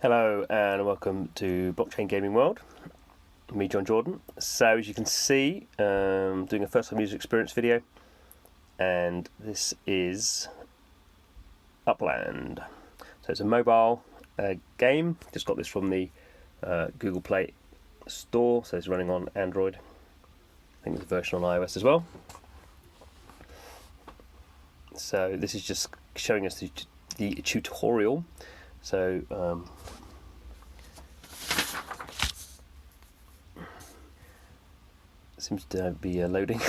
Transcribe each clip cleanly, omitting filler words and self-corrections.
Hello and welcome to Blockchain Gaming World. Me, John Jordan. So as you can see, doing a first time user experience video, and this is Upland. So it's a mobile game. Just got this from the Google Play Store, so it's running on Android. I think there's a version on iOS as well. So this is just showing us the tutorial. So seems to be loading.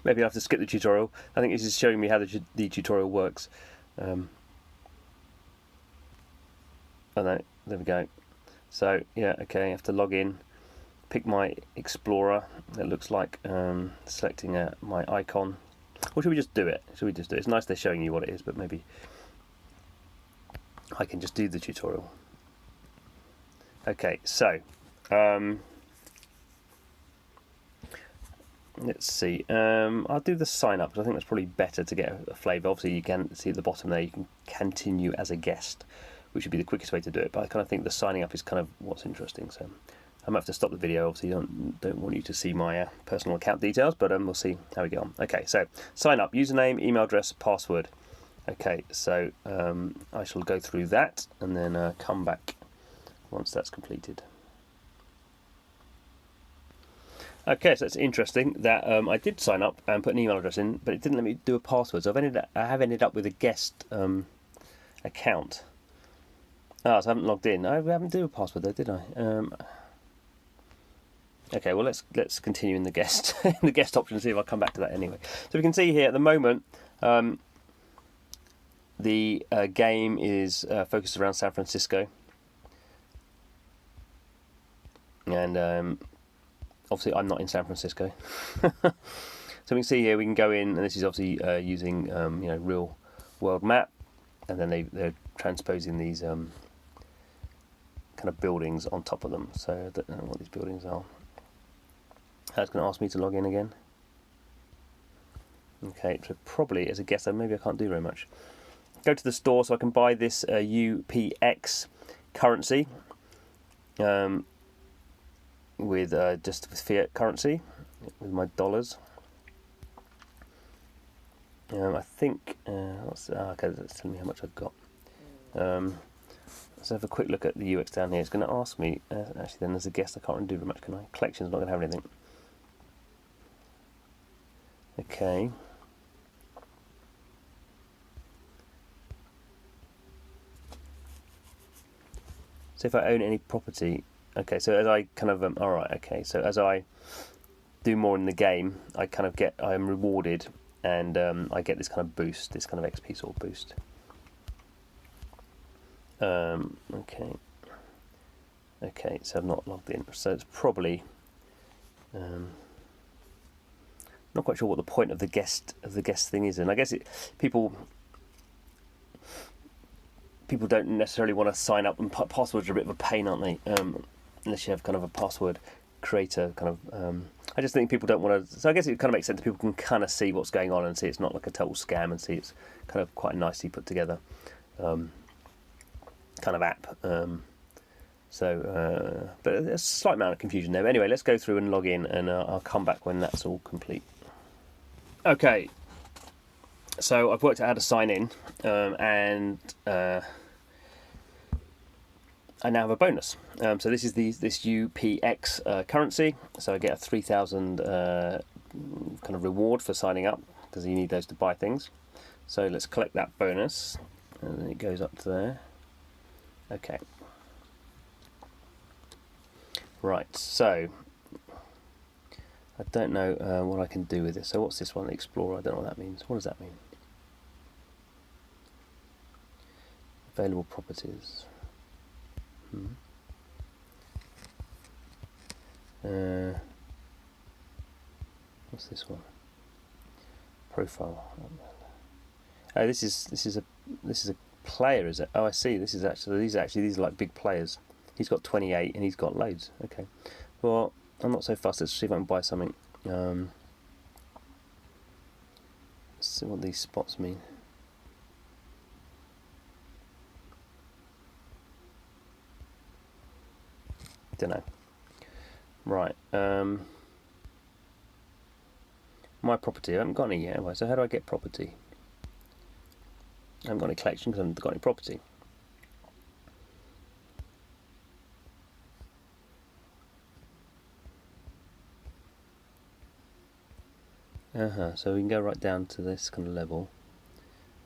Maybe I have to skip the tutorial. I think this is showing me how the tutorial works. Oh no, there we go. So yeah, okay, I have to log in, pick my Explorer. It looks like selecting my icon. Or should we just do it? Should we just do it? It's nice they're showing you what it is, but maybe I can just do the tutorial. Okay, so let's see. I'll do the sign up because I think that's probably better to get a flavour. Obviously, you can see at the bottom there you can continue as a guest, which would be the quickest way to do it. But I kind of think the signing up is kind of what's interesting. So I might have to stop the video. Obviously, don't want you to see my personal account details, but we'll see how we get on. Okay, so sign up: username, email address, password. Okay, so I shall go through that and then come back once that's completed. Okay, so it's interesting that I did sign up and put an email address in, but it didn't let me do a password. So I have ended up with a guest account. So I haven't logged in. I haven't do a password though, did I? Okay, well let's continue in the guest in the guest option and see if I come back to that anyway. So we can see here at the moment the game is focused around San Francisco, and obviously I'm not in San Francisco. So we can see here we can go in, and this is obviously using real world map, and then they're transposing these kind of buildings on top of them. So I don't know what these buildings are. That's going to ask me to log in again. Okay, so probably as a guest, maybe I can't do very much. Go to the store so I can buy this UPX currency with just with fiat currency with my dollars. I think okay, that's telling me how much I've got. Let's have a quick look at the UX down here. It's going to ask me actually. Then as a guest, I can't really do very much, can I? Collection's not going to have anything. Okay. So if I own any property, okay. So as I kind of all right, okay. So as I do more in the game, I am rewarded, and I get this kind of boost, this kind of XP sort of boost. Okay. Okay. So I've not logged in. So it's probably not quite sure what the point of the guest thing is, and I guess people don't necessarily want to sign up, and passwords are a bit of a pain, aren't they? Unless you have kind of a password creator kind of. I just think people don't want to. So I guess it kind of makes sense. People can kind of see what's going on and see it's not like a total scam, and see it's kind of quite nicely put together kind of app. But there's a slight amount of confusion there. But anyway, let's go through and log in, and I'll come back when that's all complete. Okay, so I've worked out how to sign in, and I now have a bonus. So this is this UPX currency. So I get a 3,000 kind of reward for signing up, because you need those to buy things. So let's collect that bonus, and then it goes up to there. Okay. Right, so I don't know what I can do with this. So what's this one? Explorer. I don't know what that means. What does that mean? Available properties. What's this one? Profile. Oh, this is a player, is it? Oh, I see. These are like big players. He's got 28 and he's got loads. Okay. Well, I'm not so fussed. Let's see if I can buy something. Let's see what these spots mean. Don't know. Right. My property. I haven't got any yet, have I? So how do I get property? I haven't got any collection because I haven't got any property. So we can go right down to this kind of level,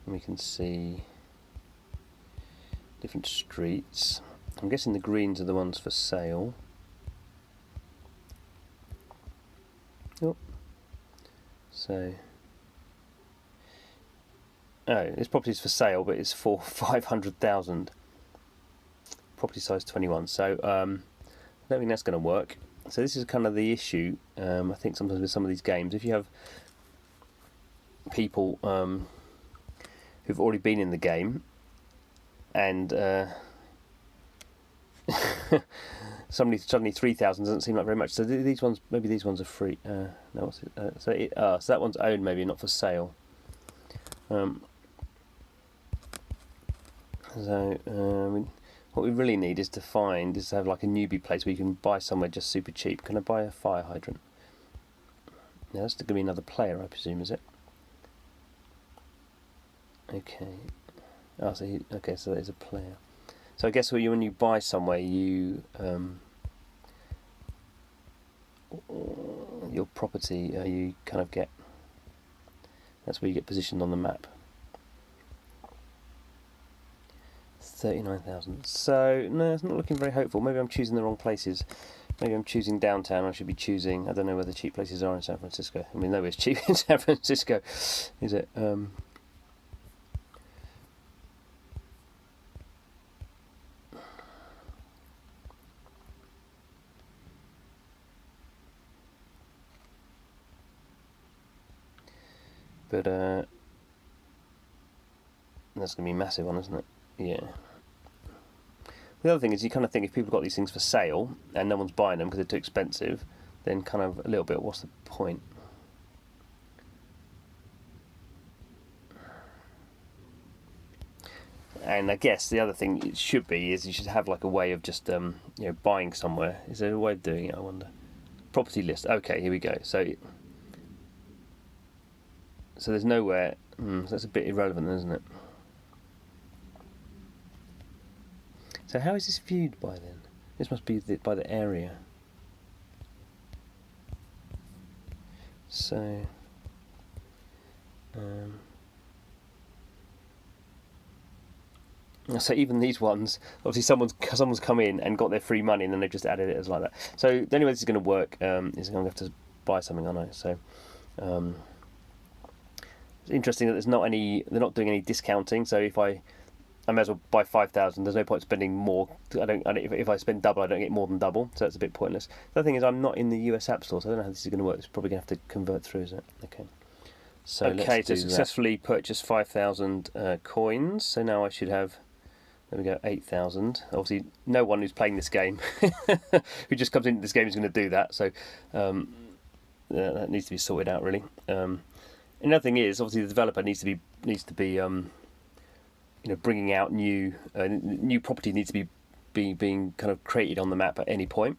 and we can see different streets. I'm guessing the greens are the ones for sale. Oh. So, this property is for sale, but it's for 500,000. Property size 21. So I don't think that's going to work. So this is kind of the issue. I think sometimes with some of these games, if you have people who've already been in the game and suddenly 3,000 doesn't seem like very much. So these ones, maybe these ones are free. No, what's it? So that one's owned, maybe not for sale. What we really need is to have like a newbie place where you can buy somewhere just super cheap. Can I buy a fire hydrant? Now that's going to be another player, I presume, is it? Okay. Oh, so so there's a player. So I guess when you buy somewhere, you your property, you kind of get. That's where you get positioned on the map. 39,000. So no, it's not looking very hopeful. Maybe I'm choosing the wrong places. Maybe I'm choosing downtown. I should be choosing. I don't know where the cheap places are in San Francisco. I mean, nowhere's cheap in San Francisco, is it? But that's going to be a massive one, isn't it? Yeah. The other thing is, you kind of think if people have got these things for sale and no one's buying them because they're too expensive, then kind of a little bit, what's the point? And I guess the other thing it should be is you should have like a way of just buying somewhere. Is there a way of doing it? I wonder. Property list. Okay, here we go. So there's nowhere. So that's a bit irrelevant, isn't it? So how is this viewed by then? This must be by the area. So so even these ones, obviously someone's come in and got their free money and then they've just added it as like that. So the only way this is going to work is I'm going to have to buy something, aren't I? So it's interesting that they're not doing any discounting. So if I may as well buy 5,000. There's no point spending more. If I spend double, I don't get more than double. So it's a bit pointless. The other thing is, I'm not in the US App Store, so I don't know how this is going to work. It's probably going to have to convert through, is it? Okay. So successfully purchased 5,000 coins. So now I should have. There we go, 8,000. Obviously, no one who's playing this game, who just comes into this game, is going to do that. So that needs to be sorted out, really. Another thing is, obviously, the developer needs to be bringing out new property needs to be being kind of created on the map at any point.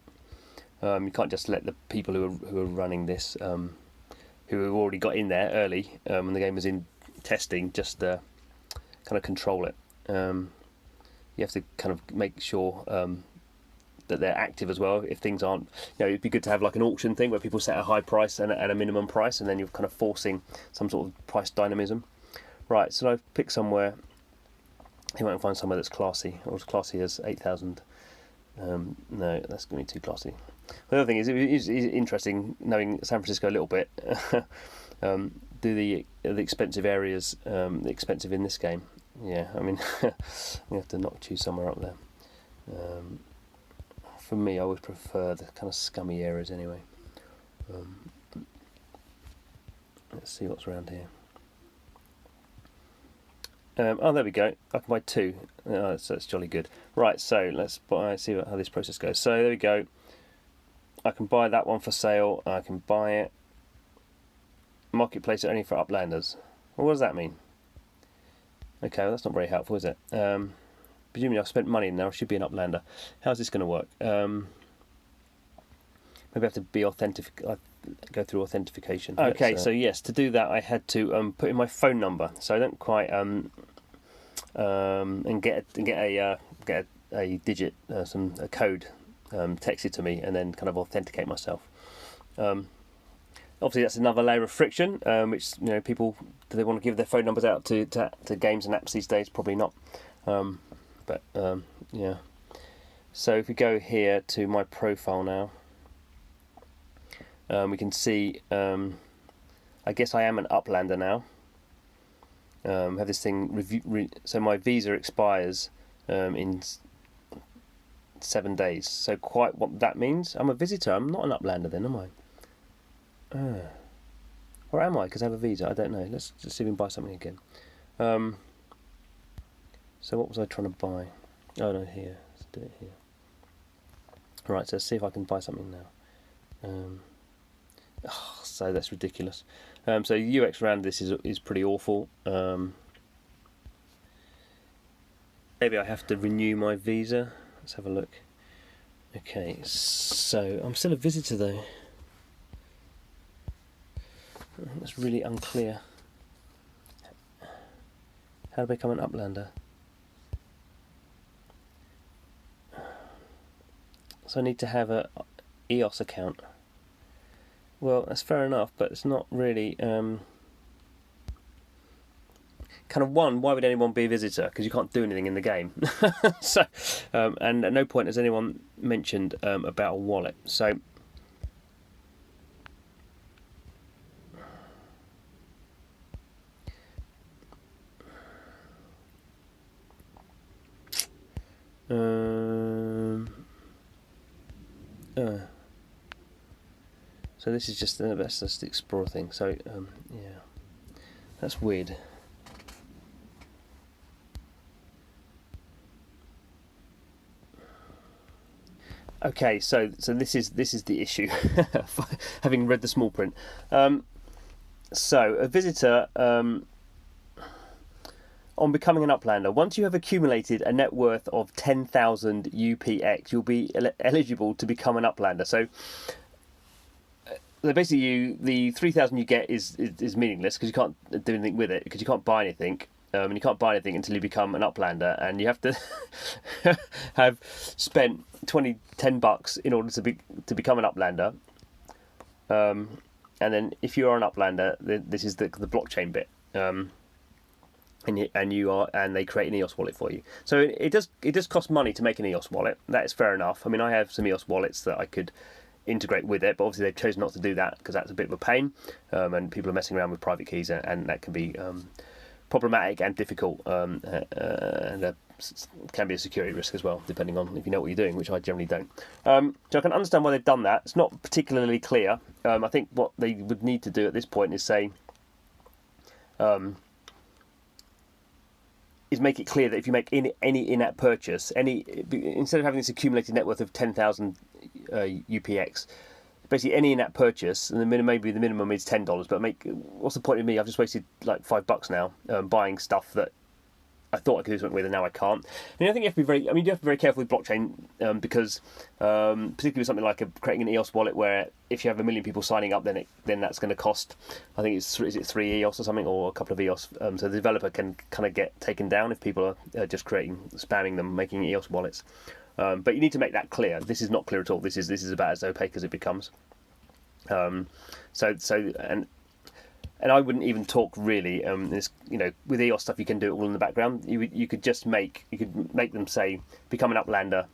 You can't just let the people who are running this, who have already got in there early when the game was in testing, just kind of control it. You have to kind of make sure that they're active as well. If things aren't, it'd be good to have like an auction thing where people set a high price and a minimum price, and then you're kind of forcing some sort of price dynamism. Right, so I've picked somewhere. You might find somewhere that's classy, or as classy as 8,000. No, that's going to be too classy. The other thing is, it is interesting knowing San Francisco a little bit. Do the expensive areas expensive in this game? Yeah, I mean, we have to choose somewhere up there. For me, I would prefer the kind of scummy areas anyway. Let's see what's around here. Oh, there we go. I can buy 2. So that's jolly good. Right, so let's see how this process goes. So there we go. I can buy that one for sale. I can buy it. Marketplace only for Uplanders. Well, what does that mean? Okay, well, that's not very helpful, is it? Presumably I've spent money in there. I should be an Uplander. How's this going to work? maybe I have to be go through authentication. Okay, so yes, to do that I had to put in my phone number. So I don't quite and get a digit, a code texted to me, and then kind of authenticate myself. Obviously, that's another layer of friction, which people, do they want to give their phone numbers out to games and apps these days? Probably not. But yeah. So if we go here to my profile now, we can see. I guess I am an Uplander now. Have this thing so my visa expires in 7 days. So quite what that means. I'm a visitor. I'm not an Uplander then, am I? Or am I? Because I have a visa. I don't know. Let's just see if we can buy something again. So what was I trying to buy? Oh no, here. Let's do it here. Right. So let's see if I can buy something now. So that's ridiculous. So UX around this is pretty awful. Maybe I have to renew my visa. Let's have a look. Okay, so I'm still a visitor though. That's really unclear. How do I become an Uplander? So I need to have a EOS account. Well, that's fair enough, but it's not really kind of why would anyone be a visitor? Because you can't do anything in the game. So, and at no point has anyone mentioned about a wallet. So, so this is just the explore thing. So yeah, that's weird. Okay, so this is the issue. Having read the small print, so a visitor. On becoming an Uplander, once you have accumulated a net worth of 10,000 UPX, you'll be eligible to become an Uplander. So basically, the 3,000 you get is meaningless because you can't do anything with it, because you can't buy anything, and you can't buy anything until you become an Uplander, and you have to have spent $10 in order to become an Uplander. And then if you are an Uplander, this is the blockchain bit. And they create an EOS wallet for you. So it does cost money to make an EOS wallet. That is fair enough. I mean, I have some EOS wallets that I could integrate with it, but obviously they've chosen not to do that because that's a bit of a pain, and people are messing around with private keys, and that can be problematic and difficult, and can be a security risk as well, depending on if you know what you're doing, which I generally don't. So I can understand why they've done that. It's not particularly clear. I think what they would need to do at this point is say, is make it clear that if you make any in-app purchase, instead of having this accumulated net worth of 10,000 UPX, basically any in-app purchase, and maybe the minimum is $10, but what's the point of me? I've just wasted like $5 now buying stuff that I thought I could do something with, and now I can't. And I think you have to be you have to be very careful with blockchain, because particularly with something like creating an EOS wallet, where if you have 1 million people signing up, then that's going to cost, I think is it 3 EOS or something, or a couple of EOS. So the developer can kind of get taken down if people are just spamming them, making EOS wallets. But you need to make that clear. This is not clear at all. This is about as opaque as it becomes. And I wouldn't even talk really. With EOS stuff, you can do it all in the background. You could make them say, become an Uplander,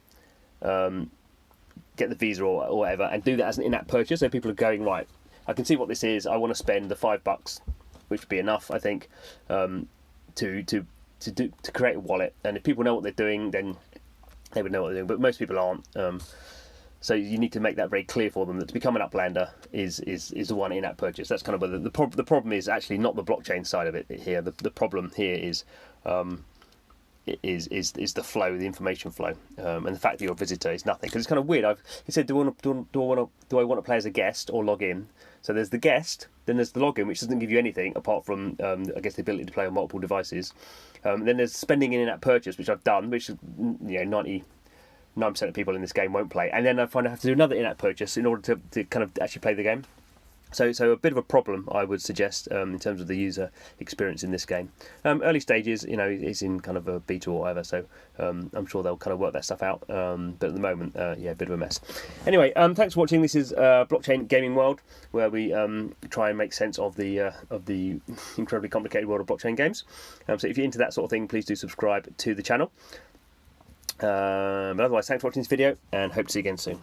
get the visa or whatever, and do that as an in-app purchase. So people are going, right, I can see what this is. I want to spend the $5, which would be enough, I think, to create a wallet. And if people know what they're doing, then they would know what they're doing. But most people aren't. So you need to make that very clear for them, that to become an Uplander is the one in-app purchase. That's kind of where the problem is actually not the blockchain side of it here. The problem here is the flow, the information flow, and the fact that you're a visitor is nothing. Because it's kind of weird. It said, do I want to play as a guest or log in? So there's the guest, then there's the login, which doesn't give you anything apart from I guess the ability to play on multiple devices. Then there's spending in-app purchase, which I've done, which is 90 9% of people in this game won't play, and then I find I have to do another in-app purchase in order to kind of actually play the game. So a bit of a problem, I would suggest, in terms of the user experience in this game. Early stages, it's in kind of a beta or whatever, so I'm sure they'll kind of work that stuff out. But at the moment, yeah, a bit of a mess. Anyway, thanks for watching. This is Blockchain Gaming World, where we try and make sense of the incredibly complicated world of blockchain games. So if you're into that sort of thing, please do subscribe to the channel. But otherwise, thanks for watching this video, and hope to see you again soon.